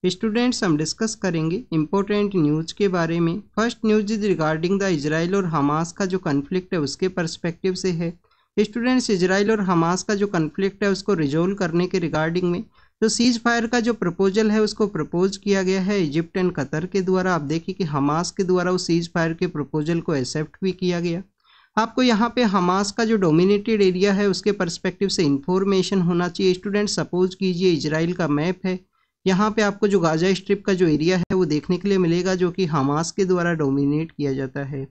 Students, हम discuss करेंगे important news के बारे में। First news is regarding the Israel और हमास का जो कन्फ्लिक्ट है उसके पर्सपेक्टिव से है। स्टूडेंट्स, इजराइल और हमास का जो कन्फ्लिक्ट है उसको रिजोल्व करने के रिगार्डिंग में जो सीज फायर का जो प्रपोजल है उसको प्रपोज किया गया है इजिप्ट एंड कतर के द्वारा। आप देखिए कि हमास के द्वारा उस सीज फायर के प्रपोजल को एक्सेप्ट भी किया गया। आपको यहाँ पे हमास का जो डोमिनेटेड एरिया है उसके पर्सपेक्टिव से इंफॉर्मेशन होना चाहिए। स्टूडेंट, सपोज कीजिए इजराइल का मैप है, यहाँ पे आपको जो गाजा स्ट्रिप का जो एरिया है वो देखने के लिए मिलेगा जो कि हमास के द्वारा डोमिनेट किया जाता है।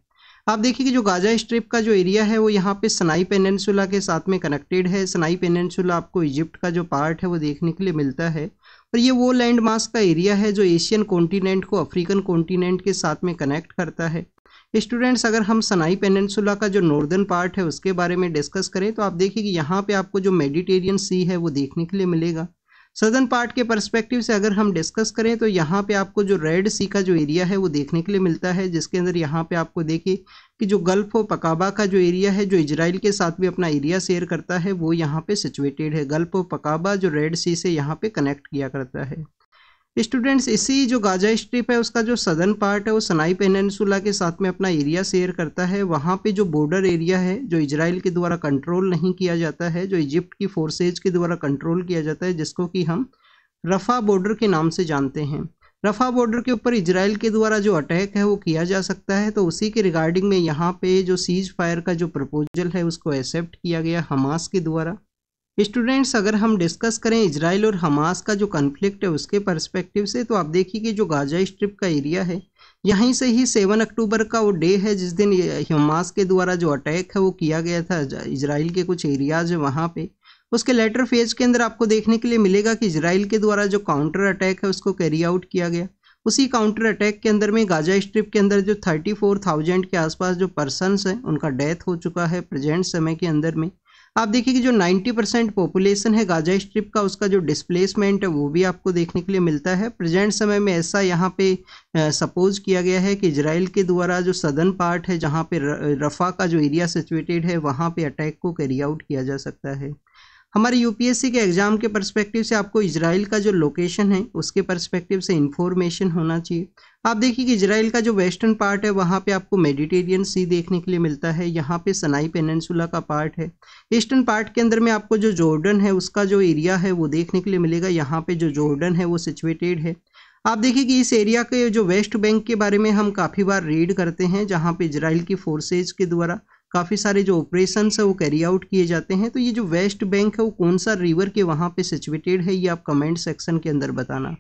आप देखिए कि जो गाजा स्ट्रिप का जो एरिया है वो यहाँ पे सनाई पेनिनसुला के साथ में कनेक्टेड है। सनाई पेनिनसुला आपको इजिप्ट का जो पार्ट है वो देखने के लिए मिलता है और ये वो लैंड मास का एरिया है जो एशियन कॉन्टिनेंट को अफ्रीकन कॉन्टिनेंट के साथ में कनेक्ट करता है। स्टूडेंट्स, अगर हम सनाई पेनिनसुला का जो नॉर्दर्न पार्ट है उसके बारे में डिस्कस करें तो आप देखिए कि यहाँ पे आपको जो मेडिटेरियन सी है वो देखने के लिए मिलेगा। सदर्न पार्ट के पर्सपेक्टिव से अगर हम डिस्कस करें तो यहाँ पे आपको जो रेड सी का जो एरिया है वो देखने के लिए मिलता है, जिसके अंदर यहाँ पे आपको देखिए कि जो गल्फ ऑफ अकाबा का जो एरिया है जो इजराइल के साथ भी अपना एरिया शेयर करता है वो यहाँ पे सिचुएटेड है। गल्फ ऑफ अकाबा जो रेड सी से यहाँ पे कनेक्ट किया करता है। स्टूडेंट्स, इसी जो गाजा स्ट्रिप है उसका जो सदर्न पार्ट है वो सनाई पेनिनसुला के साथ में अपना एरिया शेयर करता है। वहाँ पे जो बॉर्डर एरिया है जो इजराइल के द्वारा कंट्रोल नहीं किया जाता है, जो इजिप्ट की फोर्सेज के द्वारा कंट्रोल किया जाता है, जिसको कि हम रफा बॉर्डर के नाम से जानते हैं। रफा बॉर्डर के ऊपर इजराइल के द्वारा जो अटैक है वो किया जा सकता है, तो उसी के रिगार्डिंग में यहाँ पे जो सीज फायर का जो प्रपोजल है उसको एक्सेप्ट किया गया हमास के द्वारा। स्टूडेंट्स, अगर हम डिस्कस करें इजराइल और हमास का जो कन्फ्लिक्ट है उसके पर्सपेक्टिव से तो आप देखिए कि जो गाजा स्ट्रिप का एरिया है यहीं से ही 7 अक्टूबर का वो डे है जिस दिन हमास के द्वारा जो अटैक है वो किया गया था इजराइल के कुछ एरियाज है वहाँ पे। उसके लेटर फेज के अंदर आपको देखने के लिए मिलेगा कि इजराइल के द्वारा जो काउंटर अटैक है उसको कैरी आउट किया गया। उसी काउंटर अटैक के अंदर में गाजा स्ट्रिप के अंदर जो 34,000 के आसपास जो पर्सनस हैं उनका डेथ हो चुका है प्रेजेंट समय के अंदर में। आप देखिए कि जो 90% पॉपुलेशन है गाजा स्ट्रिप का उसका जो डिस्प्लेसमेंट है वो भी आपको देखने के लिए मिलता है प्रेजेंट समय में। ऐसा यहाँ पे सपोज किया गया है कि इजराइल के द्वारा जो सदर्न पार्ट है जहाँ पे रफा का जो एरिया सिचुएटेड है वहाँ पे अटैक को कैरी आउट किया जा सकता है। हमारे यूपीएससी के एग्जाम के पर्सपेक्टिव से आपको इजराइल का जो लोकेशन है उसके पर्सपेक्टिव से इंफॉर्मेशन होना चाहिए। आप देखिए कि इजराइल का जो वेस्टर्न पार्ट है वहाँ पे आपको मेडिटेरियन सी देखने के लिए मिलता है, यहाँ पे सनाई पेनिनसुला का पार्ट है। ईस्टर्न पार्ट के अंदर में आपको जो जॉर्डन है उसका जो एरिया है वो देखने के लिए मिलेगा, यहाँ पे जो जॉर्डन है वो सिचुएटेड है। आप देखिए कि इस एरिया के जो वेस्ट बैंक के बारे में हम काफ़ी बार रीड करते हैं जहाँ पे इजराइल की फोर्सेज के द्वारा काफ़ी सारे जो ऑपरेशंस है वो कैरी आउट किए जाते हैं। तो ये जो वेस्ट बैंक है वो कौन सा रिवर के वहाँ पे सिचुएटेड है ये आप कमेंट सेक्शन के अंदर बताना।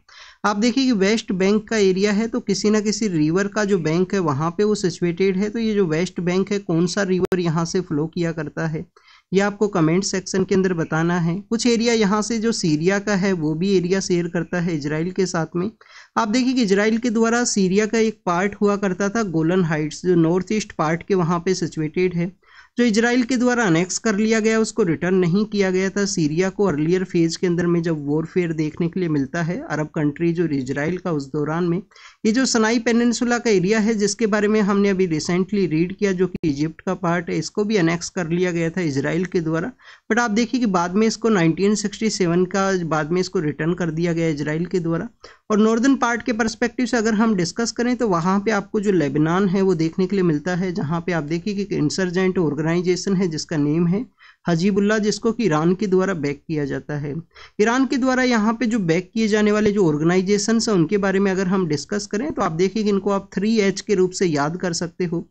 आप देखिए कि वेस्ट बैंक का एरिया है तो किसी ना किसी रिवर का जो बैंक है वहाँ पे वो सिचुएटेड है। तो ये जो वेस्ट बैंक है कौन सा रिवर यहाँ से फ्लो किया करता है ये आपको कमेंट सेक्शन के अंदर बताना है। कुछ एरिया यहाँ से जो सीरिया का है वो भी एरिया शेयर करता है इजराइल के साथ में। आप देखिए कि इजराइल के द्वारा सीरिया का एक पार्ट हुआ करता था गोलन हाइट्स जो नॉर्थ ईस्ट पार्ट के वहाँ पे सिचुएटेड है, जो इजराइल के द्वारा अनेक्स कर लिया गया उसको रिटर्न नहीं किया गया था सीरिया को। अर्लियर फेज के अंदर में जब वॉरफेयर देखने के लिए मिलता है अरब कंट्रीज और इजराइल का उस दौरान में ये जो सनाई पेनिनसुला का एरिया है जिसके बारे में हमने अभी रिसेंटली रीड किया जो कि इजिप्ट का पार्ट है, इसको भी अनेक्स कर लिया गया था इजराइल के द्वारा। बट आप देखिए कि बाद में इसको 1967 का बाद में इसको रिटर्न कर दिया गया इजराइल के द्वारा। और नॉर्दर्न पार्ट के पर्सपेक्टिव से अगर हम डिस्कस करें तो वहाँ पे आपको जो लेबनान है वो देखने के लिए मिलता है, जहाँ पे आप देखिए कि इंसर्जेंट ऑर्गेनाइजेशन है जिसका नेम है हजीबुल्लाह, जिसको कि ईरान के द्वारा बैक किया जाता है। ईरान के द्वारा यहाँ पे जो बैक किए जाने वाले जो ऑर्गेनाइजेशन है उनके बारे में अगर हम डिस्कस करें तो आप देखिए कि इनको आप 3H के रूप से याद कर सकते हो।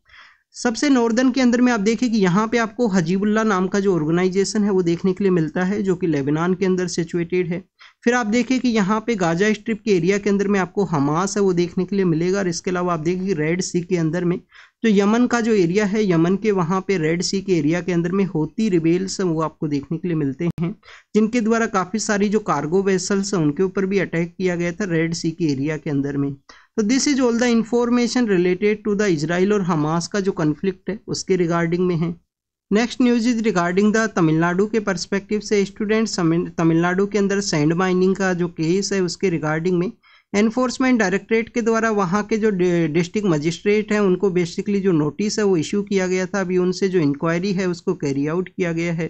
सबसे नॉर्दर्न के अंदर में आप देखिए कि यहाँ पे आपको हजीबुल्लाह नाम का जो ऑर्गेनाइजेशन है वो देखने के लिए मिलता है जो कि लेबनान के अंदर सिचुएटेड है। फिर आप देखिए कि यहाँ पे गाजा स्ट्रिप के एरिया के अंदर में आपको हमास है वो देखने के लिए मिलेगा। और इसके अलावा आप देखिए कि रेड सी के अंदर में जो यमन का जो एरिया है यमन के वहाँ पे रेड सी के एरिया के अंदर में होती रिबेल्स हैं वो आपको देखने के लिए मिलते हैं, जिनके द्वारा काफ़ी सारी जो कार्गो वेसल्स हैं उनके ऊपर भी अटैक किया गया था रेड सी के एरिया के अंदर में। तो this is all the information related to the Israel और हमास का जो कन्फ्लिक्ट है उसके रिगार्डिंग में है। Next news is regarding the Tamil Nadu के पर्सपेक्टिव से। स्टूडेंट्स, तमिलनाडु के अंदर सैंड माइनिंग का जो केस है उसके रिगार्डिंग में एनफोर्समेंट डायरेक्टरेट के द्वारा वहाँ के जो डिस्ट्रिक्ट मजिस्ट्रेट हैं उनको बेसिकली जो नोटिस है वो इशू किया गया था। अभी उनसे जो इंक्वायरी है उसको कैरी आउट किया गया है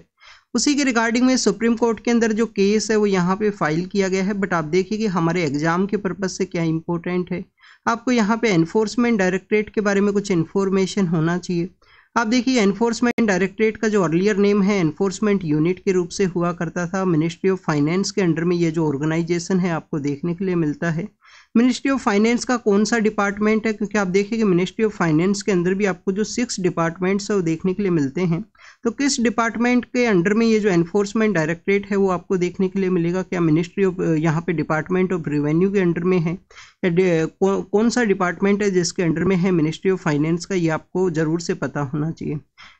उसी के रिगार्डिंग में सुप्रीम कोर्ट के अंदर जो केस है वो यहाँ पे फाइल किया गया है। बट आप देखिए कि हमारे एग्जाम के पर्पज से क्या इंपॉर्टेंट है, आपको यहाँ पे एनफोर्समेंट डायरेक्टरेट के बारे में कुछ इन्फॉर्मेशन होना चाहिए। आप देखिए एनफोर्समेंट डायरेक्टरेट का जो अर्लियर नेम है एनफोर्समेंट यूनिट के रूप से हुआ करता था। मिनिस्ट्री ऑफ फाइनेंस के अंडर में ये जो ऑर्गेनाइजेशन है आपको देखने के लिए मिलता है। मिनिस्ट्री ऑफ फाइनेंस का कौन सा डिपार्टमेंट है, क्योंकि आप देखिए कि मिनिस्ट्री ऑफ फाइनेंस के अंदर भी आपको जो 6 डिपार्टमेंट्स है वो देखने के लिए मिलते हैं। तो किस डिपार्टमेंट के अंडर में ये जो एनफोर्समेंट डायरेक्टरेट है वो आपको देखने के लिए मिलेगा। क्या मिनिस्ट्री ऑफ यहाँ पे डिपार्टमेंट ऑफ रेवेन्यू के अंडर में है या कौन सा डिपार्टमेंट है जिसके अंडर में है मिनिस्ट्री ऑफ फाइनेंस का, ये आपको ज़रूर से पता होना चाहिए।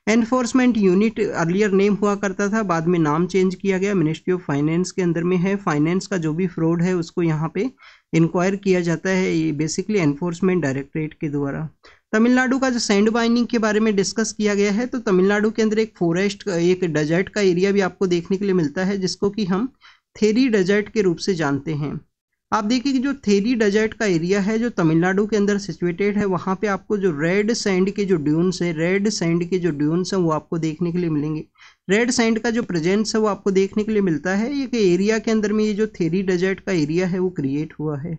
एनफोर्समेंट यूनिट अर्लियर नेम हुआ करता था, बाद में नाम चेंज किया गया, मिनिस्ट्री ऑफ फाइनेंस के अंदर में है। फाइनेंस का जो भी फ्रॉड है उसको यहाँ पे इंक्वायर किया जाता है, ये बेसिकली एनफोर्समेंट डायरेक्टरेट के द्वारा। तमिलनाडु का जो सैंड माइनिंग के बारे में डिस्कस किया गया है, तो तमिलनाडु के अंदर एक फॉरेस्ट एक डेजर्ट का एरिया भी आपको देखने के लिए मिलता है जिसको कि हम थेरी डेजर्ट के रूप से जानते हैं। आप देखिए कि जो थेरी डेजर्ट का एरिया है जो तमिलनाडु के अंदर सिचुएटेड है, वहाँ पे आपको जो रेड सैंड के जो ड्यून्स है, रेड सैंड के जो ड्यून्स हैं वो आपको देखने के लिए मिलेंगे। रेड सैंड का जो प्रेजेंस है वो आपको देखने के लिए मिलता है। एक एरिया के अंदर में ये जो थेरी डेजर्ट का एरिया है वो क्रिएट हुआ है।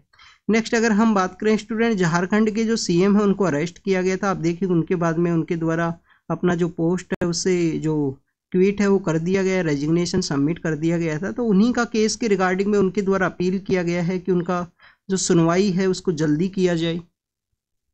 नेक्स्ट अगर हम बात करें स्टूडेंट, झारखंड के जो सीएम है उनको अरेस्ट किया गया था। आप देखिए उनके बाद में उनके द्वारा अपना जो पोस्ट है उससे जो ट्वीट है वो कर दिया गया, रेजिग्नेशन सबमिट कर दिया गया था। तो उन्हीं का केस के रिगार्डिंग में उनके द्वारा अपील किया गया है कि उनका जो सुनवाई है उसको जल्दी किया जाए।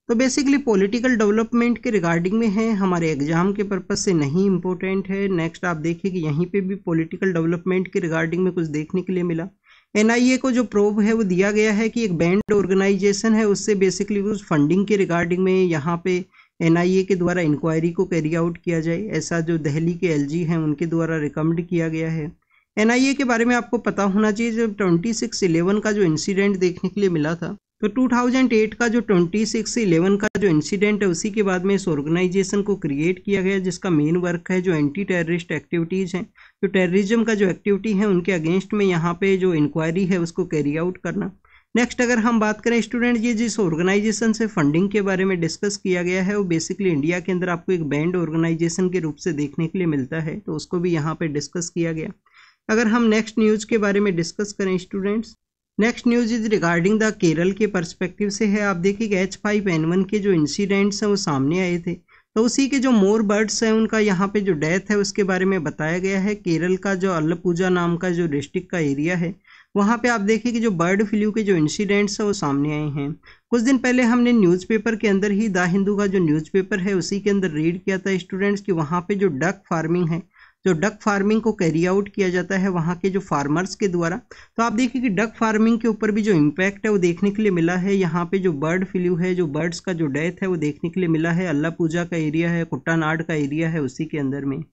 तो बेसिकली पॉलिटिकल डेवलपमेंट के रिगार्डिंग में है, हमारे एग्जाम के पर्पज से नहीं इम्पोर्टेंट है। नेक्स्ट आप देखिए कि यहीं पे भी पॉलिटिकल डेवलपमेंट के रिगार्डिंग में कुछ देखने के लिए मिला। एनआईए को जो प्रोब है वो दिया गया है कि एक बैंड ऑर्गेनाइजेशन है, उससे बेसिकली उस फंडिंग के रिगार्डिंग में यहाँ पे एनआईए के द्वारा इंक्वायरी को कैरी आउट किया जाए, ऐसा जो दिल्ली के एलजी हैं उनके द्वारा रिकमेंड किया गया है। एनआईए के बारे में आपको पता होना चाहिए, जब 26/11 का जो इंसिडेंट देखने के लिए मिला था, तो 2008 का जो 26/11 का जो इंसिडेंट है उसी के बाद में इस ऑर्गेनाइजेशन को क्रिएट किया गया, जिसका मेन वर्क है जो एंटी टेररिस्ट एक्टिविटीज़ हैं, जो टेररिज्म का जो एक्टिविटी है उनके अगेंस्ट में यहाँ पे जो इंक्वायरी है उसको कैरी आउट करना। नेक्स्ट अगर हम बात करें स्टूडेंट, ये जिस ऑर्गेनाइजेशन से फंडिंग के बारे में डिस्कस किया गया है वो बेसिकली इंडिया के अंदर आपको एक बैंड ऑर्गेनाइजेशन के रूप से देखने के लिए मिलता है, तो उसको भी यहाँ पे डिस्कस किया गया। अगर हम नेक्स्ट न्यूज़ के बारे में डिस्कस करें students, next news is regarding the Kerala के पर्सपेक्टिव से है। आप देखिए कि H5N1 के जो इंसिडेंट्स हैं वो सामने आए थे, तो उसी के जो मोर बर्ड्स हैं उनका यहाँ पे जो डेथ है उसके बारे में बताया गया है। केरल का जो अल्लपुजा नाम का जो डिस्ट्रिक्ट का एरिया है वहाँ पे आप देखिए कि जो बर्ड फ्लू के जो इंसिडेंट्स हैं वो सामने आए हैं। कुछ दिन पहले हमने न्यूज़पेपर के अंदर ही द हिंदू का जो न्यूज़पेपर है उसी के अंदर रीड किया था स्टूडेंट्स कि वहाँ पे जो डक फार्मिंग है, जो डक फार्मिंग को कैरी आउट किया जाता है वहाँ के जो फार्मर्स के द्वारा, तो आप देखिए कि डक फार्मिंग के ऊपर भी जो इम्पैक्ट है वो देखने के लिए मिला है। यहाँ पे जो बर्ड फ्लू है, जो बर्ड्स का जो डेथ है वो देखने के लिए मिला है। अल्लापूजा का एरिया है, कुट्टानाड का एरिया है, उसी के अंदर में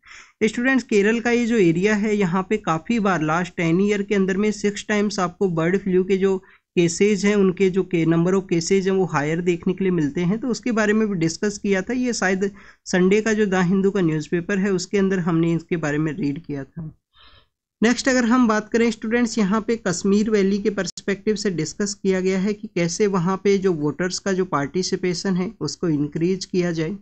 स्टूडेंट्स केरल का ये जो एरिया है यहाँ पे काफ़ी बार लास्ट 10 ईयर के अंदर में 6 टाइम्स आपको बर्ड फ्लू के जो केसेज हैं उनके जो नंबर ऑफ केसेज हैं वो हायर देखने के लिए मिलते हैं, तो उसके बारे में भी डिस्कस किया था। ये शायद संडे का जो द हिंदू का न्यूज़पेपर है उसके अंदर हमने इसके बारे में रीड किया था। नेक्स्ट अगर हम बात करें स्टूडेंट्स, यहाँ पे कश्मीर वैली के पर्सपेक्टिव से डिस्कस किया गया है कि कैसे वहाँ पे जो वोटर्स का जो पार्टिसिपेशन है उसको इंक्रीज किया जाए।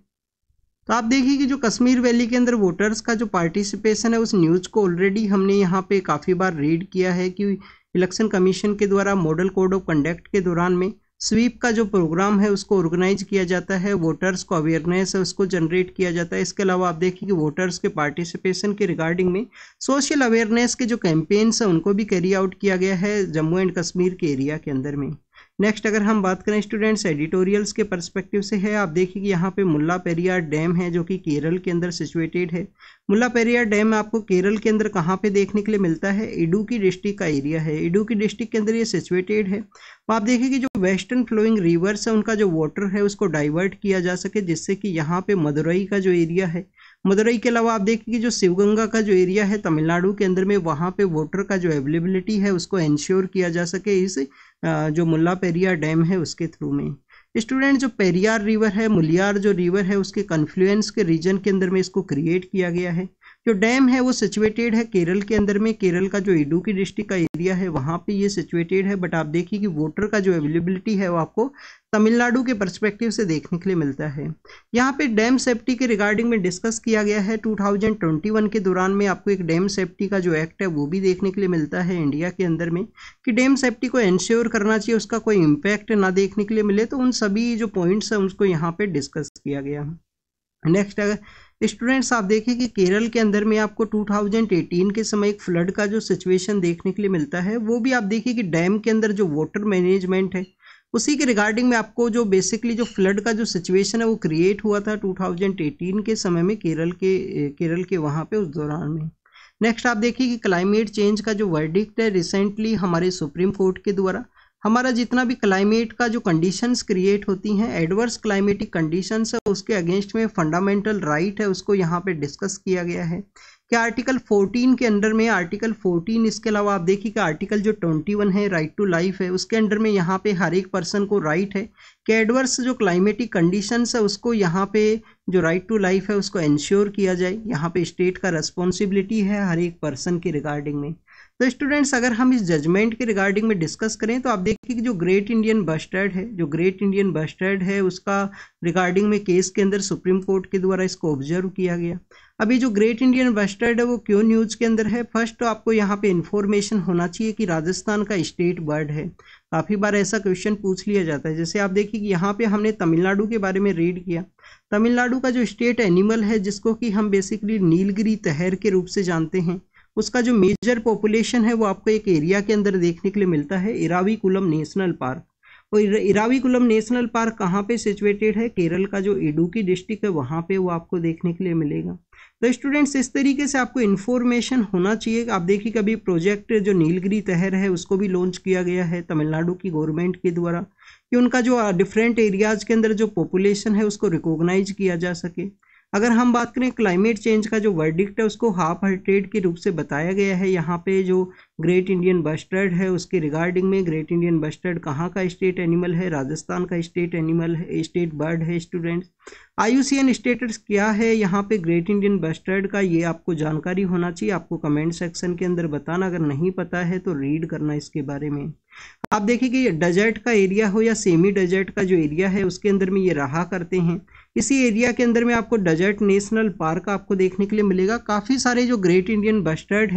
तो आप देखिए कि जो कश्मीर वैली के अंदर वोटर्स का जो पार्टिसिपेशन है उस न्यूज़ को ऑलरेडी हमने यहाँ पे काफ़ी बार रीड किया है कि इलेक्शन कमीशन के द्वारा मॉडल कोड ऑफ कंडक्ट के दौरान में स्वीप का जो प्रोग्राम है उसको ऑर्गेनाइज किया जाता है, वोटर्स को अवेयरनेस है उसको जनरेट किया जाता है। इसके अलावा आप देखिए कि वोटर्स के पार्टिसिपेशन के रिगार्डिंग में सोशल अवेयरनेस के जो कैंपेन्स हैं उनको भी कैरी आउट किया गया है जम्मू एंड कश्मीर के एरिया के अंदर में। नेक्स्ट अगर हम बात करें स्टूडेंट्स एडिटोरियल्स के पर्सपेक्टिव से है, आप देखिए कि यहाँ पे मुल्ला पेरियार डैम है जो कि केरल के अंदर सिचुएटेड है। मुल्ला पेरियार डैम आपको केरल के अंदर कहाँ पे देखने के लिए मिलता है, इडुक्की डिस्ट्रिक्ट का एरिया है, इडुक्की डिस्ट्रिक्ट के अंदर ये सिचुएटेड है। तो आप देखिए कि जो वेस्टर्न फ्लोइंग रिवर्स है उनका जो वाटर है उसको डाइवर्ट किया जा सके, जिससे कि यहाँ पे मदुरई का जो एरिया है, मदुरई के अलावा आप देखिए कि जो शिवगंगा का जो एरिया है तमिलनाडु के अंदर में, वहाँ पे वाटर का जो अवेलेबिलिटी है उसको इंश्योर किया जा सके इस जो मुल्ला पेरियार डैम है उसके थ्रू में। स्टूडेंट जो पेरियार रिवर है, मुलियार जो रिवर है उसके कन्फ्लुएंस के रीजन के अंदर में इसको क्रिएट किया गया है। जो डैम है वो सिचुएटेड है केरल के अंदर में, केरल का जो इडुक्की डिस्ट्रिक्ट का एरिया है वहाँ पे ये सिचुएटेड है। बट आप देखिए कि वाटर का जो अवेलेबिलिटी है वो आपको तमिलनाडु के पर्सपेक्टिव से देखने के लिए मिलता है। यहाँ पे डैम सेफ्टी के रिगार्डिंग में डिस्कस किया गया है 2021 के दौरान में। आपको एक डैम सेफ्टी का जो एक्ट है वो भी देखने के लिए मिलता है इंडिया के अंदर में, कि डैम सेफ्टी को इंश्योर करना चाहिए, उसका कोई इम्पैक्ट ना देखने के लिए मिले। तो उन सभी जो पॉइंट्स हैं उसको यहाँ पे डिस्कस किया गया। नेक्स्ट स्टूडेंट्स आप देखें कि केरल के अंदर में आपको 2018 के समय एक फ्लड का जो सिचुएशन देखने के लिए मिलता है, वो भी आप देखिए कि डैम के अंदर जो वाटर मैनेजमेंट है उसी के रिगार्डिंग में आपको जो बेसिकली जो फ्लड का जो सिचुएशन है वो क्रिएट हुआ था 2018 के समय में केरल के वहाँ पे उस दौरान में। नेक्स्ट आप देखिए कि क्लाइमेट चेंज का जो वर्डिक्ट है रिसेंटली हमारे सुप्रीम कोर्ट के द्वारा, हमारा जितना भी क्लाइमेट का जो कंडीशंस क्रिएट होती हैं, एडवर्स क्लाइमेटिक कंडीशंस है, उसके अगेंस्ट में फंडामेंटल राइट है उसको यहाँ पे डिस्कस किया गया है कि आर्टिकल 14 के अंडर में, आर्टिकल 14 इसके अलावा आप देखिए कि आर्टिकल जो 21 है राइट टू लाइफ है, उसके अंडर में यहाँ पे हर एक पर्सन को राइट है कि एडवर्स जो क्लाइमेटिक कंडीशंस है उसको यहाँ पे जो राइट टू लाइफ है उसको इंश्योर किया जाए। यहाँ पे स्टेट का रिस्पॉन्सिबिलिटी है हर एक पर्सन के रिगार्डिंग में। तो स्टूडेंट्स अगर हम इस जजमेंट के रिगार्डिंग में डिस्कस करें तो आप देखिए कि जो ग्रेट इंडियन बस्टर्ड है उसका रिगार्डिंग में केस के अंदर सुप्रीम कोर्ट के द्वारा इसको ऑब्जर्व किया गया। अभी जो ग्रेट इंडियन बस्टर्ड है वो क्यों न्यूज़ के अंदर है? फर्स्ट तो आपको यहाँ पे इन्फॉर्मेशन होना चाहिए कि राजस्थान का स्टेट बर्ड है। काफ़ी बार ऐसा क्वेश्चन पूछ लिया जाता है। जैसे आप देखिए कि यहाँ पे हमने तमिलनाडु के बारे में रीड किया। तमिलनाडु का जो स्टेट एनिमल है जिसको कि हम बेसिकली नीलगिरी तहर के रूप से जानते हैं, उसका जो मेजर पॉपुलेशन है वो आपको एक एरिया के अंदर देखने के लिए मिलता है, इराविकुलम नेशनल पार्क। और इराविकुलम नेशनल पार्क कहाँ पे सिचुएटेड है? केरल का जो इडुक्की डिस्ट्रिक्ट है वहाँ पे वो आपको देखने के लिए मिलेगा। तो स्टूडेंट्स इस तरीके से आपको इन्फॉर्मेशन होना चाहिए। आप देखिए कभी प्रोजेक्ट जो नीलगिरी तहर है उसको भी लॉन्च किया गया है तमिलनाडु की गवर्नमेंट के द्वारा, कि उनका जो डिफरेंट एरियाज के अंदर जो पॉपुलेशन है उसको रिकॉग्नाइज किया जा सके। अगर हम बात करें क्लाइमेट चेंज का जो वर्डिक्ट है उसको हाफ हार्टेड के रूप से बताया गया है। यहाँ पे जो ग्रेट इंडियन बस्टर्ड है उसके रिगार्डिंग में, ग्रेट इंडियन बस्टर्ड कहाँ का स्टेट एनिमल है? राजस्थान का स्टेट एनिमल है, स्टेट बर्ड है। स्टूडेंट्स IUCN स्टेटस क्या है यहाँ पे ग्रेट इंडियन बस्टर्ड का, ये आपको जानकारी होना चाहिए। आपको कमेंट सेक्शन के अंदर बताना, अगर नहीं पता है तो रीड करना इसके बारे में। आप देखिए कि डेजर्ट का एरिया हो या सेमी डेजर्ट का जो एरिया है उसके अंदर में ये रहा करते हैं। इसी एरिया के अंदर में आपको डेजर्ट नेशनल पार्क आपको देखने के लिए मिलेगा। काफ़ी सारे जो ग्रेट इंडियन बस्टर्ड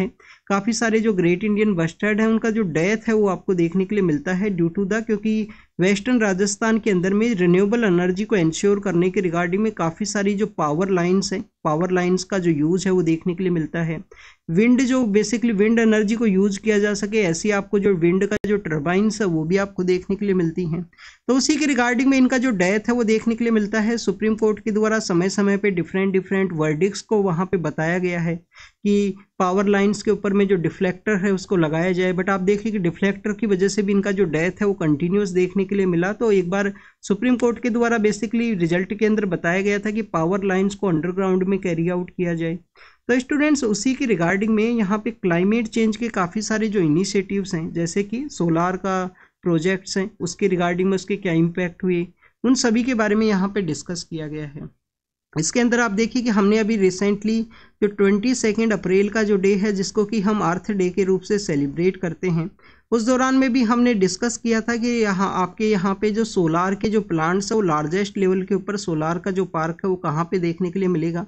हैं उनका जो डेथ है वो आपको देखने के लिए मिलता है ड्यू टू द, क्योंकि वेस्टर्न राजस्थान के अंदर में रिन्यूएबल एनर्जी को इंश्योर करने के रिगार्डिंग में काफ़ी सारी जो पावर लाइंस का जो यूज है वो देखने के लिए मिलता है। विंड जो बेसिकली विंड एनर्जी को यूज किया जा सके ऐसी आपको जो विंड का जो टर्बाइंस है वो भी आपको देखने के लिए मिलती हैं। तो उसी के रिगार्डिंग में इनका जो डेथ है वो देखने के लिए मिलता है। सुप्रीम कोर्ट के द्वारा समय समय पे डिफरेंट वर्डिक्ट्स को वहाँ पे बताया गया है कि पावर लाइंस के ऊपर में जो डिफ्लेक्टर है उसको लगाया जाए। बट आप देखिए कि डिफ्लेक्टर की वजह से भी इनका जो डेथ है वो कंटिन्यूस देखने के लिए मिला। तो एक बार सुप्रीम कोर्ट के द्वारा बेसिकली रिजल्ट के अंदर बताया गया था कि पावर लाइंस को अंडरग्राउंड में कैरी आउट किया जाए। तो स्टूडेंट्स उसी के रिगार्डिंग में यहाँ पे क्लाइमेट चेंज के काफ़ी सारे जो इनिशिएटिव्स हैं, जैसे कि सोलार का प्रोजेक्ट्स हैं, उसके रिगार्डिंग में उसके क्या इम्पैक्ट हुए, उन सभी के बारे में यहाँ पे डिस्कस किया गया है। इसके अंदर आप देखिए कि हमने अभी रिसेंटली जो 22 अप्रैल का जो डे है जिसको कि हम अर्थ डे के रूप से सेलिब्रेट करते हैं, उस दौरान में भी हमने डिस्कस किया था कि आपके यहाँ पे जो सोलार के जो प्लांट्स है वो लार्जेस्ट लेवल के ऊपर सोलार का जो पार्क है वो कहाँ पे देखने के लिए मिलेगा?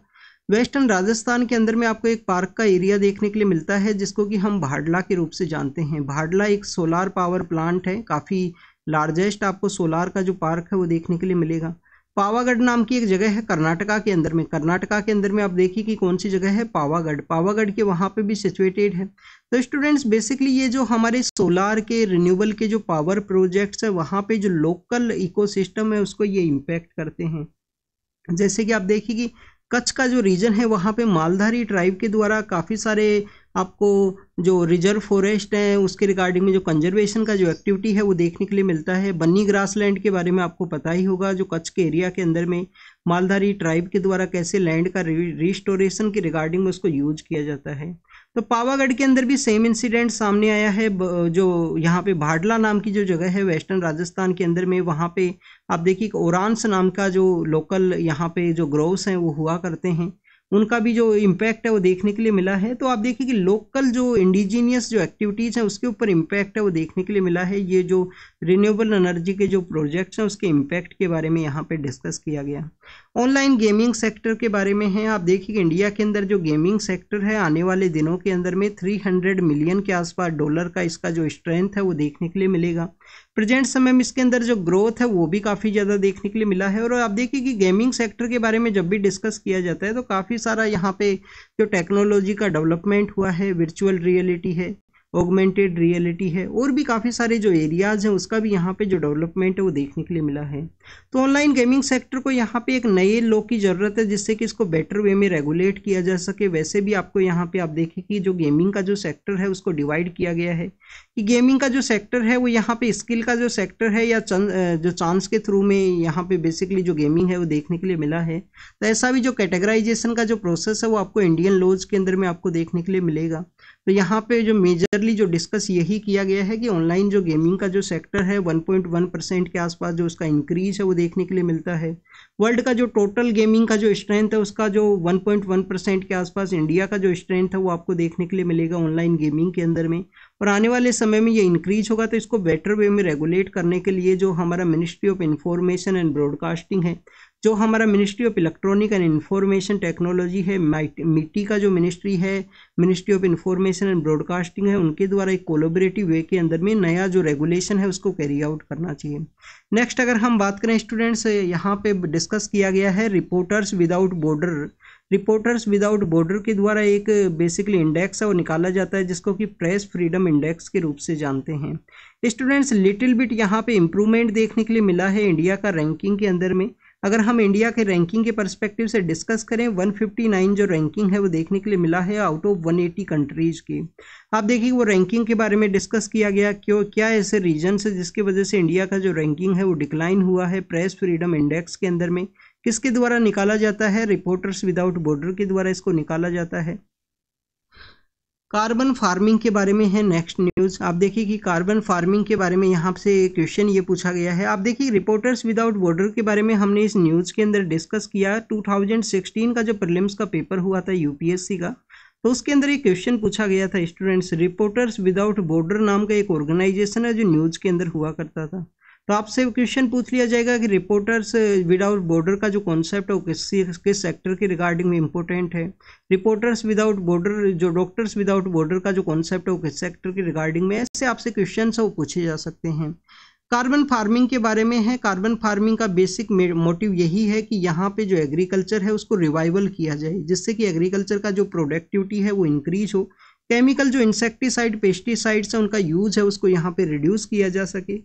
वेस्टर्न राजस्थान के अंदर में आपको एक पार्क का एरिया देखने के लिए मिलता है जिसको कि हम भाडला के रूप से जानते हैं। भाडला एक सोलार पावर प्लांट है, काफ़ी लार्जेस्ट आपको सोलार का जो पार्क है वो देखने के लिए मिलेगा। पावागढ़ नाम की एक जगह है कर्नाटका के अंदर में आप देखिए कि कौन सी जगह है? पावागढ़ के वहाँ पे भी सिचुएटेड है। तो स्टूडेंट्स बेसिकली ये जो हमारे सोलार के रिन्यूएबल के जो पावर प्रोजेक्ट्स है वहाँ पे जो लोकल इकोसिस्टम है उसको ये इम्पैक्ट करते हैं। जैसे कि आप देखिए कि कच्छ का जो रीजन है वहाँ पे मालधारी ट्राइब के द्वारा काफ़ी सारे आपको जो रिजर्व फॉरेस्ट है उसके रिगार्डिंग में जो कंजर्वेशन का जो एक्टिविटी है वो देखने के लिए मिलता है। बन्नी ग्रासलैंड के बारे में आपको पता ही होगा, जो कच्छ के एरिया के अंदर में मालधारी ट्राइब के द्वारा कैसे लैंड का रिस्टोरेशन के रिगार्डिंग में उसको यूज किया जाता है। तो पावागढ़ के अंदर भी सेम इंसिडेंट सामने आया है। जो यहाँ पे भाडला नाम की जो जगह है वेस्टर्न राजस्थान के अंदर में, वहाँ पे आप देखिए ओरांस नाम का जो लोकल यहाँ पे जो ग्रोव्स हैं वो हुआ करते हैं। उनका भी जो इम्पैक्ट है वो देखने के लिए मिला है। तो आप देखिए कि लोकल जो इंडिजीनियस जो एक्टिविटीज़ हैं उसके ऊपर इम्पैक्ट है वो देखने के लिए मिला है। ये जो रिन्यूएबल एनर्जी के जो प्रोजेक्ट्स हैं उसके इम्पैक्ट के बारे में यहाँ पे डिस्कस किया गया। ऑनलाइन गेमिंग सेक्टर के बारे में है। आप देखिए कि इंडिया के अंदर जो गेमिंग सेक्टर है आने वाले दिनों के अंदर में 300 मिलियन के आसपास डॉलर का इसका जो स्ट्रेंथ है वो देखने के लिए मिलेगा। प्रेजेंट समय में इसके अंदर जो ग्रोथ है वो भी काफ़ी ज़्यादा देखने के लिए मिला है। और आप देखिए कि गेमिंग सेक्टर के बारे में जब भी डिस्कस किया जाता है तो काफ़ी सारा यहाँ पे जो टेक्नोलॉजी का डेवलपमेंट हुआ है, वर्चुअल रियलिटी है, ऑगमेंटेड रियलिटी है, और भी काफ़ी सारे जो एरियाज़ हैं उसका भी यहाँ पे जो डेवलपमेंट है वो देखने के लिए मिला है। तो ऑनलाइन गेमिंग सेक्टर को यहाँ पे एक नए लॉ की ज़रूरत है जिससे कि इसको बेटर वे में रेगुलेट किया जा सके। वैसे भी आपको यहाँ पे आप देखें कि जो गेमिंग का जो सेक्टर है उसको डिवाइड किया गया है कि गेमिंग का जो सेक्टर है वो यहाँ पे स्किल का जो सेक्टर है या जो चांस के थ्रू में यहाँ पे बेसिकली जो गेमिंग है वो देखने के लिए मिला है। तो ऐसा भी जो कैटेगराइजेशन का जो प्रोसेस है वो आपको इंडियन लॉज के अंदर में आपको देखने के लिए मिलेगा। तो यहाँ पे जो मेजरली जो डिस्कस यही किया गया है कि ऑनलाइन जो गेमिंग का जो सेक्टर है 1.1% के आसपास जो उसका इंक्रीज है वो देखने के लिए मिलता है। वर्ल्ड का जो टोटल गेमिंग का जो स्ट्रेंथ है उसका जो 1.1% के आसपास इंडिया का जो स्ट्रेंथ है वो आपको देखने के लिए मिलेगा ऑनलाइन गेमिंग के अंदर में। और आने वाले समय में ये इंक्रीज होगा तो इसको बेटर वे में रेगुलेट करने के लिए जो हमारा ministry of information and broadcasting है, जो हमारा ministry of electronic and information technology है, मिट्टी का जो मिनिस्ट्री है, ministry of information and broadcasting है, उनके द्वारा एक कोलैबोरेटिव वे के अंदर में नया जो रेगुलेशन है उसको कैरी आउट करना चाहिए। नेक्स्ट अगर हम बात करें स्टूडेंट्स, यहाँ पे डिस्कस किया गया है reporters without border. Reporters without border के द्वारा एक बेसिकली इंडेक्स है वो निकाला जाता है जिसको कि प्रेस फ्रीडम इंडेक्स के रूप से जानते हैं। स्टूडेंट्स लिटिल बिट यहाँ पे इम्प्रूवमेंट देखने के लिए मिला है इंडिया का रैंकिंग के अंदर में। अगर हम इंडिया के रैंकिंग के पर्सपेक्टिव से डिस्कस करें 159 जो रैंकिंग है वो देखने के लिए मिला है आउट ऑफ 180 कंट्रीज की। आप देखिए वो रैंकिंग के बारे में डिस्कस किया गया क्या ऐसे रीजन्स है जिसकी वजह से इंडिया का जो रैंकिंग है वो डिक्लाइन हुआ है प्रेस फ्रीडम इंडेक्स के अंदर में। किसके द्वारा निकाला जाता है? रिपोर्टर्स विदाउट बॉर्डर के द्वारा इसको निकाला जाता है। कार्बन फार्मिंग के बारे में है नेक्स्ट न्यूज। आप देखिए कि कार्बन फार्मिंग के बारे में यहाँ से क्वेश्चन ये पूछा गया है। आप देखिए रिपोर्टर्स विदाउट बॉर्डर के बारे में हमने इस न्यूज़ के अंदर डिस्कस किया। 2016 का जो प्रीलिम्स का पेपर हुआ था यूपीएससी का, तो उसके अंदर एक क्वेश्चन पूछा गया था स्टूडेंट्स, रिपोर्टर्स विदाउट बॉर्डर नाम का एक ऑर्गेनाइजेशन है जो न्यूज़ के अंदर हुआ करता था। तो आपसे क्वेश्चन पूछ लिया जाएगा कि रिपोर्टर्स विदाउट बॉर्डर का जो कॉन्सेप्ट है वो किस सेक्टर के रिगार्डिंग में इंपॉर्टेंट है। रिपोर्टर्स विदाउट बॉर्डर जो डॉक्टर्स विदाउट बॉर्डर का जो कॉन्सेप्ट है वो किस सेक्टर के रिगार्डिंग में, ऐसे आपसे क्वेश्चन है वो पूछे जा सकते हैं। कार्बन फार्मिंग के बारे में है। कार्बन फार्मिंग का बेसिक मोटिव यही है कि यहाँ पे जो एग्रीकल्चर है उसको रिवाइवल किया जाए जिससे कि एग्रीकल्चर का जो प्रोडक्टिविटी है वो इंक्रीज हो। केमिकल जो इंसेक्टिसाइड पेस्टिसाइड्स है उनका यूज है उसको यहाँ पे रिड्यूस किया जा सके।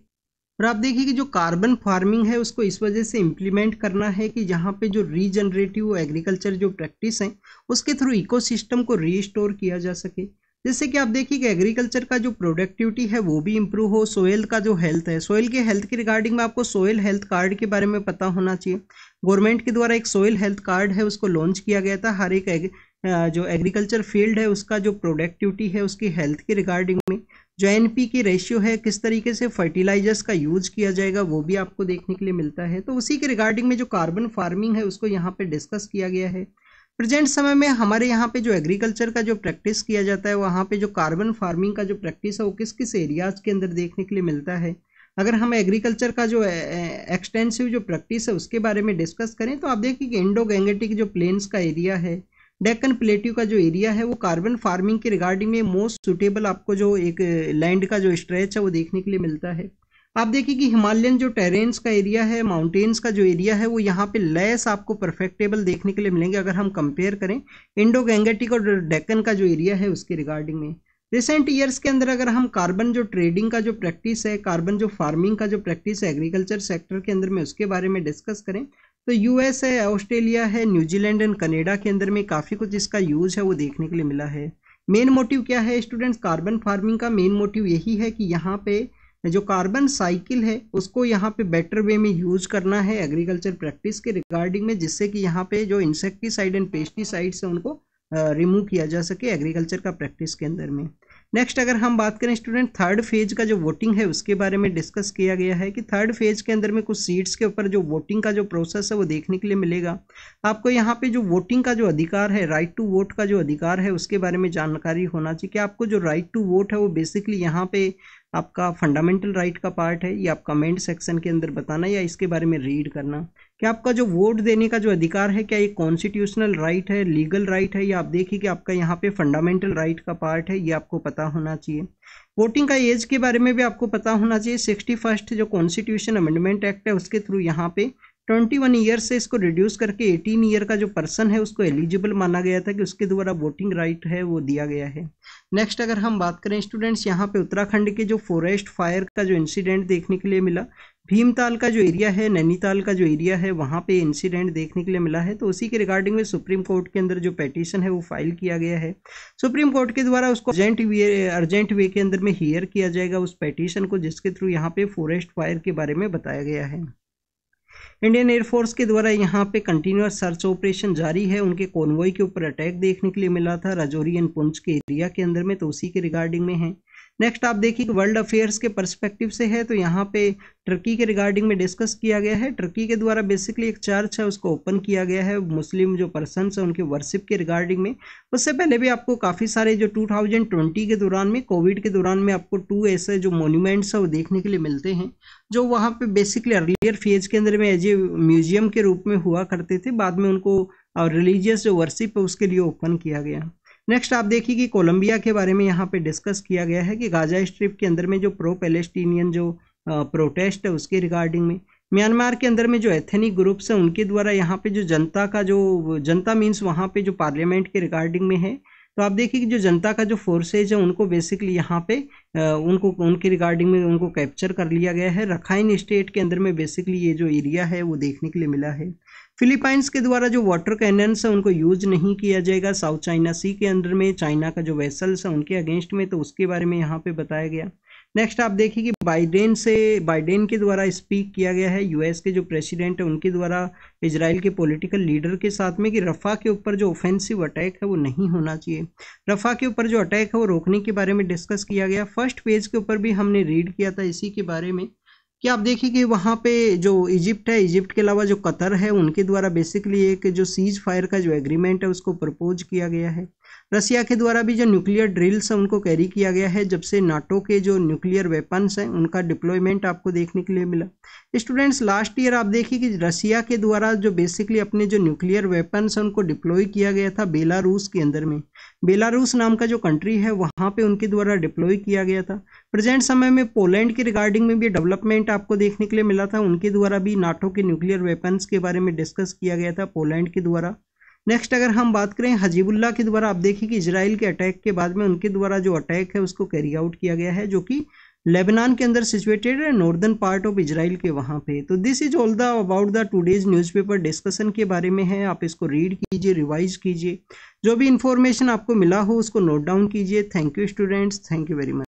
और आप देखिए कि जो कार्बन फार्मिंग है उसको इस वजह से इम्प्लीमेंट करना है कि जहाँ पे जो रीजनरेटिव एग्रीकल्चर जो प्रैक्टिस है उसके थ्रू इकोसिस्टम को रीस्टोर किया जा सके, जिससे कि आप देखिए कि एग्रीकल्चर का जो प्रोडक्टिविटी है वो भी इम्प्रूव हो। सोयल का जो हेल्थ है, सोयल के हेल्थ के रिगार्डिंग में आपको सोयल हेल्थ कार्ड के बारे में पता होना चाहिए। गवर्नमेंट के द्वारा एक सोयल हेल्थ कार्ड है उसको लॉन्च किया गया था। हर एक जो एग्रीकल्चर फील्ड है उसका जो प्रोडक्टिविटी है उसकी हेल्थ के रिगार्डिंग में जो एनपी की रेशियो है, किस तरीके से फर्टिलाइजर्स का यूज किया जाएगा वो भी आपको देखने के लिए मिलता है। तो उसी के रिगार्डिंग में जो कार्बन फार्मिंग है उसको यहाँ पे डिस्कस किया गया है। प्रेजेंट समय में हमारे यहाँ पे जो एग्रीकल्चर का जो प्रैक्टिस किया जाता है वहाँ पे जो कार्बन फार्मिंग का जो प्रैक्टिस है वो किस किस एरियाज के अंदर देखने के लिए मिलता है। अगर हम एग्रीकल्चर का जो एक्सटेंसिव जो प्रैक्टिस है उसके बारे में डिस्कस करें तो आप देखिए कि इंडो गैंगेटिक जो प्लेन्स का एरिया है, डेक्कन प्लेट्यू का जो एरिया है वो कार्बन फार्मिंग के रिगार्डिंग में मोस्ट सुटेबल आपको जो एक लैंड का जो स्ट्रेच है वो देखने के लिए मिलता है। आप देखिए कि हिमालयन जो टेरेन्स का एरिया है, माउंटेन्स का जो एरिया है वो यहाँ पे लेस आपको परफेक्टेबल देखने के लिए मिलेंगे अगर हम कंपेयर करें इंडो गैंगेटिक और डेक्कन का जो एरिया है उसके रिगार्डिंग में। रिसेंट ईयर्स के अंदर अगर हम कार्बन जो ट्रेडिंग का जो प्रैक्टिस है, कार्बन जो फार्मिंग का जो प्रैक्टिस है एग्रीकल्चर सेक्टर के अंदर में उसके बारे में डिस्कस करें तो यूएस है, ऑस्ट्रेलिया है, न्यूजीलैंड एंड कनाडा के अंदर में काफ़ी कुछ इसका यूज है वो देखने के लिए मिला है। मेन मोटिव क्या है स्टूडेंट्स? कार्बन फार्मिंग का मेन मोटिव यही है कि यहाँ पे जो कार्बन साइकिल है उसको यहाँ पे बेटर वे में यूज करना है एग्रीकल्चर प्रैक्टिस के रिगार्डिंग में, जिससे कि यहाँ पे जो इंसेक्टिसाइड एंड पेस्टिसाइड्स है उनको रिमूव किया जा सके एग्रीकल्चर का प्रैक्टिस के अंदर में। नेक्स्ट अगर हम बात करें स्टूडेंट, थर्ड फेज का जो वोटिंग है उसके बारे में डिस्कस किया गया है कि थर्ड फेज के अंदर में कुछ सीट्स के ऊपर जो वोटिंग का जो प्रोसेस है वो देखने के लिए मिलेगा। आपको यहाँ पे जो वोटिंग का जो अधिकार है, राइट टू वोट का जो अधिकार है उसके बारे में जानकारी होना चाहिए कि आपको जो राइट टू वोट है वो बेसिकली यहाँ पे आपका फंडामेंटल राइट का पार्ट है, ये आप कमेंट सेक्शन के अंदर बताना या इसके बारे में रीड करना कि आपका जो वोट देने का जो अधिकार है क्या ये कॉन्स्टिट्यूशनल राइट है, लीगल राइट है, या आप देखिए कि आपका यहाँ पे फंडामेंटल राइट का पार्ट है, ये आपको पता होना चाहिए। वोटिंग का एज के बारे में भी आपको पता होना चाहिए। 61 जो कॉन्स्टिट्यूशन अमेंडमेंट एक्ट है उसके थ्रू यहाँ पे 21 ईयर से इसको रिड्यूस करके 18 ईयर का जो पर्सन है उसको एलिजिबल माना गया था कि उसके द्वारा वोटिंग राइट है वो दिया गया है। नेक्स्ट अगर हम बात करें स्टूडेंट्स, यहाँ पे उत्तराखंड के जो फॉरेस्ट फायर का जो इंसिडेंट देखने के लिए मिला, भीमताल का जो एरिया है, नैनीताल का जो एरिया है वहाँ पे इंसिडेंट देखने के लिए मिला है, तो उसी के रिगार्डिंग में सुप्रीम कोर्ट के अंदर जो पेटिशन है वो फाइल किया गया है। सुप्रीम कोर्ट के द्वारा उसको अर्जेंट वे के अंदर में हियर किया जाएगा उस पेटिशन को, जिसके थ्रू यहाँ पे फॉरेस्ट फायर के बारे में बताया गया है। इंडियन एयरफोर्स के द्वारा यहाँ पे कंटिन्यूअस सर्च ऑपरेशन जारी है। उनके कॉन्वॉय के ऊपर अटैक देखने के लिए मिला था राजौरी एंड पुंछ के एरिया के अंदर में, तो उसी के रिगार्डिंग में है। नेक्स्ट आप देखिए वर्ल्ड अफेयर्स के पर्सपेक्टिव से है, तो यहाँ पे टर्की के रिगार्डिंग में डिस्कस किया गया है। टर्की के द्वारा बेसिकली एक चर्च है उसको ओपन किया गया है मुस्लिम जो पर्सन्स है उनके वर्शिप के रिगार्डिंग में। उससे पहले भी आपको काफ़ी सारे जो 2020 के दौरान में, कोविड के दौरान में आपको 2 ऐसे जो मोन्यूमेंट्स है वो देखने के लिए मिलते हैं जो वहाँ पे बेसिकली अर्लियर फेज के अंदर में एज ए म्यूजियम के रूप में हुआ करते थे, बाद में उनको रिलीजियस जो वर्शिप है उसके लिए ओपन किया गया। नेक्स्ट आप देखिए कि कोलंबिया के बारे में यहाँ पे डिस्कस किया गया है कि गाजा स्ट्रिप के अंदर में जो प्रो पैलेस्टीनियन जो प्रोटेस्ट है उसके रिगार्डिंग में। म्यांमार के अंदर में जो एथनिक ग्रुप्स हैं उनके द्वारा यहाँ पे जो जनता मीन्स वहाँ पे जो पार्लियामेंट के रिगार्डिंग में है, तो आप देखिए कि जो जनता का जो फोर्सेज है उनको बेसिकली यहाँ पे उनके रिगार्डिंग में उनको कैप्चर कर लिया गया है। रखाइन स्टेट के अंदर में बेसिकली ये जो एरिया है वो देखने के लिए मिला है। फिलीपाइंस के द्वारा जो वाटर कैनन्स है उनको यूज नहीं किया जाएगा साउथ चाइना सी के अंदर में, चाइना का जो वेसल्स है उनके अगेंस्ट में, तो उसके बारे में यहाँ पे बताया गया। नेक्स्ट आप देखिए कि बाइडेन के द्वारा स्पीक किया गया है, यूएस के जो प्रेसिडेंट है उनके द्वारा इजराइल के पॉलिटिकल लीडर के साथ में, कि रफा के ऊपर जो ऑफेंसिव अटैक है वो नहीं होना चाहिए। रफा के ऊपर जो अटैक है वो रोकने के बारे में डिस्कस किया गया। फर्स्ट पेज के ऊपर भी हमने रीड किया था इसी के बारे में कि आप देखिए कि वहाँ पे जो इजिप्ट है, इजिप्ट के अलावा जो कतर है उनके द्वारा बेसिकली एक जो सीज फायर का जो एग्रीमेंट है उसको प्रपोज किया गया है। रसिया के द्वारा भी जो न्यूक्लियर ड्रिल्स है उनको कैरी किया गया है, जब से नाटो के जो न्यूक्लियर वेपन्स हैं उनका डिप्लॉयमेंट आपको देखने के लिए मिला। स्टूडेंट्स लास्ट ईयर आप देखिए कि रसिया के द्वारा जो बेसिकली अपने जो न्यूक्लियर वेपन्स हैं उनको डिप्लॉय किया गया था बेलारूस के अंदर में। बेलारूस नाम का जो कंट्री है वहाँ पे उनके द्वारा डिप्लॉय किया गया था। प्रेजेंट समय में पोलैंड के रिगार्डिंग में भी डेवलपमेंट आपको देखने के लिए मिला था, उनके द्वारा भी नाटो के न्यूक्लियर वेपन्स के बारे में डिस्कस किया गया था पोलैंड के द्वारा। नेक्स्ट अगर हम बात करें हजीबुल्लाह के द्वारा, आप देखिए कि इजराइल के अटैक के बाद में उनके द्वारा जो अटैक है उसको कैरी आउट किया गया है, जो कि लेबनान के अंदर सिचुएटेड है, नॉर्दर्न पार्ट ऑफ इजराइल के वहाँ पे। तो this is all the about the today's newspaper discussion के बारे में है। आप इसको रीड कीजिए, रिवाइज कीजिए, जो भी इंफॉर्मेशन आपको मिला हो उसको नोट डाउन कीजिए। Thank you students, thank you very much.